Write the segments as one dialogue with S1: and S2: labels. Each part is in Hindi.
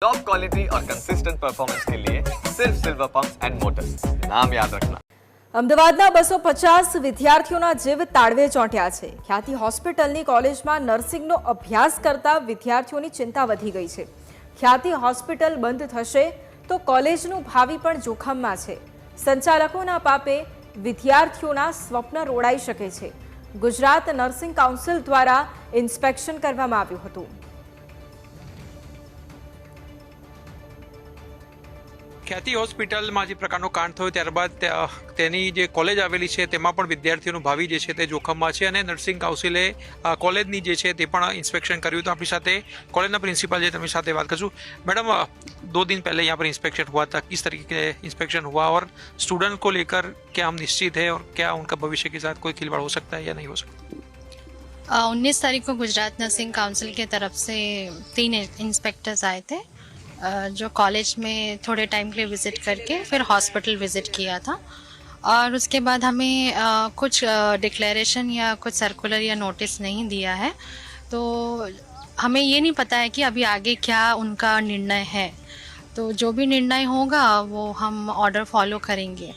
S1: टॉप क्वालिटी और कंसिस्टेंट परफॉर्मेंस के लिए सिर्फ सिल्वर पंप्स एंड मोटर्स, नाम याद रखना।
S2: અમદાવાદના 250 વિદ્યાર્થીઓના જીવ તાળવે ચોંટ્યા છે। ખ્યાતિ હોસ્પિટલની કોલેજમાં નર્સિંગનો અભ્યાસ કરતા વિદ્યાર્થીઓની ચિંતા વધી ગઈ છે। ખ્યાતિ હોસ્પિટલ બંધ થશે તો કોલેજનું ભાવિ પણ જોખમમાં છે। સંચાલકોના પાપે વિદ્યાર્થીઓના સ્વપ્ન રોડાઈ શકે છે। ગુજરાત નર્સિંગ કાઉન્સિલ દ્વારા ઇન્સ્પેક્શન કરવામાં આવ્યું હતું।
S3: ખ્યાતિ હોસ્પિટલમાં જે પ્રકારનો કાંડ થયો ત્યારબાદ તેની જે કોલેજ આવેલી છે તેમાં પણ વિદ્યાર્થીઓનું ભાવિ જે છે તે જોખમમાં છે અને નર્સિંગ કાઉન્સિલે કોલેજની જે છે તે પણ इंस्पेक्शन કર્યું તો આપણી સાથે कॉलेज प्रिंसिपल जी तुम्हारी साथ बात करूँ। मैडम 2 दिन पहले यहाँ पर इंस्पेक्शन हुआ था, किस तरीके से इंस्पेक्शन हुआ और स्टूडेंट को लेकर क्या हम निश्चित है और क्या उनका भविष्य के साथ कोई खिलवाड़ हो सकता है या नहीं हो सकता?
S4: 19 तारीख को गुजरात नर्सिंग काउंसिल की तरफ से 3 इंस्पेक्टर्स आए थे जो कॉलेज में थोड़े टाइम के लिए विज़िट करके फिर हॉस्पिटल विज़िट किया था और उसके बाद हमें कुछ डिक्लेरेशन या कुछ सर्कुलर या नोटिस नहीं दिया है, तो हमें ये नहीं पता है कि अभी आगे क्या उनका निर्णय है। तो जो भी निर्णय होगा वो हम ऑर्डर फॉलो करेंगे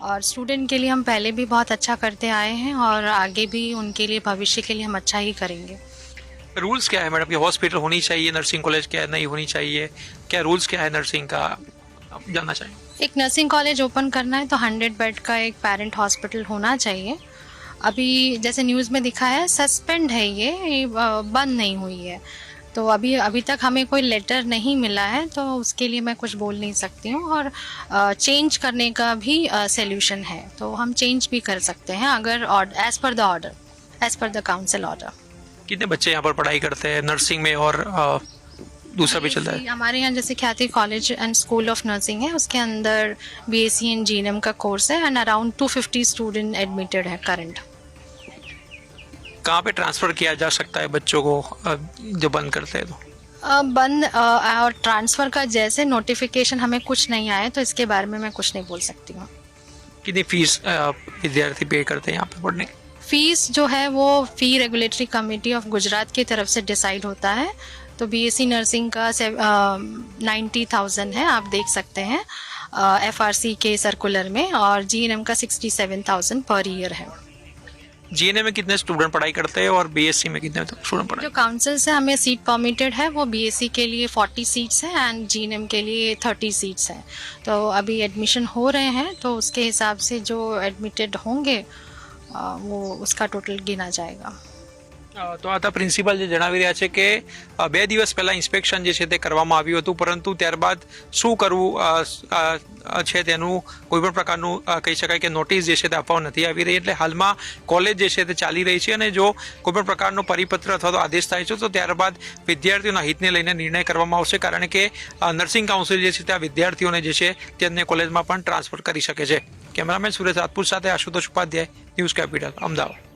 S4: और स्टूडेंट के लिए हम पहले भी बहुत अच्छा करते आए हैं और आगे भी उनके लिए भविष्य के लिए हम अच्छा ही करेंगे।
S3: रूल्स क्या है मैडम कि हॉस्पिटल होनी चाहिए, नर्सिंग कॉलेज क्या नहीं होनी चाहिए, क्या रूल्स क्या है नर्सिंग का, जानना चाहिए।
S4: एक नर्सिंग कॉलेज ओपन करना है तो 100 बेड का एक पेरेंट हॉस्पिटल होना चाहिए। अभी जैसे न्यूज़ में दिखा है सस्पेंड है, ये बंद नहीं हुई है, तो अभी तक हमें कोई लेटर नहीं मिला है, तो उसके लिए मैं कुछ बोल नहीं सकती हूँ। और चेंज करने का भी सॉल्यूशन है, तो हम चेंज भी कर सकते हैं अगर as per the order, as per the council order.
S3: कितने बच्चे यहाँ पर पढ़ाई करते हैं नर्सिंग में और दूसरा भी चलता है?
S4: हमारे यहाँ जैसे ख्याति college and school of nursing है, उसके अंदर BSc एंड GNM का कोर्स है एंड अराउंड 250 स्टूडेंट एडमिटेड है करंट।
S3: कहाँ पे ट्रांसफ़र किया जा सकता है बच्चों को जो बंद करते हैं तो?
S4: बंद और ट्रांसफ़र का जैसे नोटिफिकेशन हमें कुछ नहीं आया तो इसके बारे में मैं कुछ नहीं बोल सकती हूँ।
S3: कितनी फीस विद्यार्थी पे करते हैं यहाँ पे पढ़ने?
S4: फीस जो है वो फी रेगुलेटरी कमेटी ऑफ गुजरात की तरफ से डिसाइड होता है, तो BSc नर्सिंग का 90,000 है, आप देख सकते हैं FRC के सर्कुलर में, और GNM का 67,000 पर ईयर है।
S3: GNM में कितने स्टूडेंट पढ़ाई करते हैं और BSc में कितने स्टूडेंट पढ़ाई?
S4: जो काउंसिल से हमें सीट परमिटेड है वो BSc के लिए 40 सीट्स हैं एंड GNM के लिए 30 सीट्स हैं। तो अभी एडमिशन हो रहे हैं, तो उसके हिसाब से जो एडमिटेड होंगे वो उसका टोटल गिना जाएगा।
S3: તો આ પ્રિન્સિપલ જે જણાવી રહ્યા છે કે 2 દિવસ પહેલા ઇન્સ્પેક્શન જે છે તે કરવામાં આવ્યું હતું, પરંતુ ત્યારબાદ શું કરવું છે તેનું કોઈ પણ પ્રકારનું કહી શકાય કે નોટિસ જે છે તે આપવામાં નથી આવી રહી। એટલે હાલમાં કોલેજ જે છે તે ચાલી રહી છે અને જો કોઈ પણ પ્રકારનો પરિપત્ર અથવા તો આદેશ થાય છે તો ત્યારબાદ વિદ્યાર્થીઓના હિતને લઈને નિર્ણય કરવામાં આવશે, કારણ કે નર્સિંગ કાઉન્સિલ જે છે તે આ વિદ્યાર્થીઓને જે છે તે અન્ય કોલેજમાં પણ ટ્રાન્સફર કરી શકે છે। કેમેરામેન સુરેશ રાજપૂત સાથે આશુતોષ ઉપાધ્યાય, ન્યૂઝ કેપિટલ, અમદાવાદ।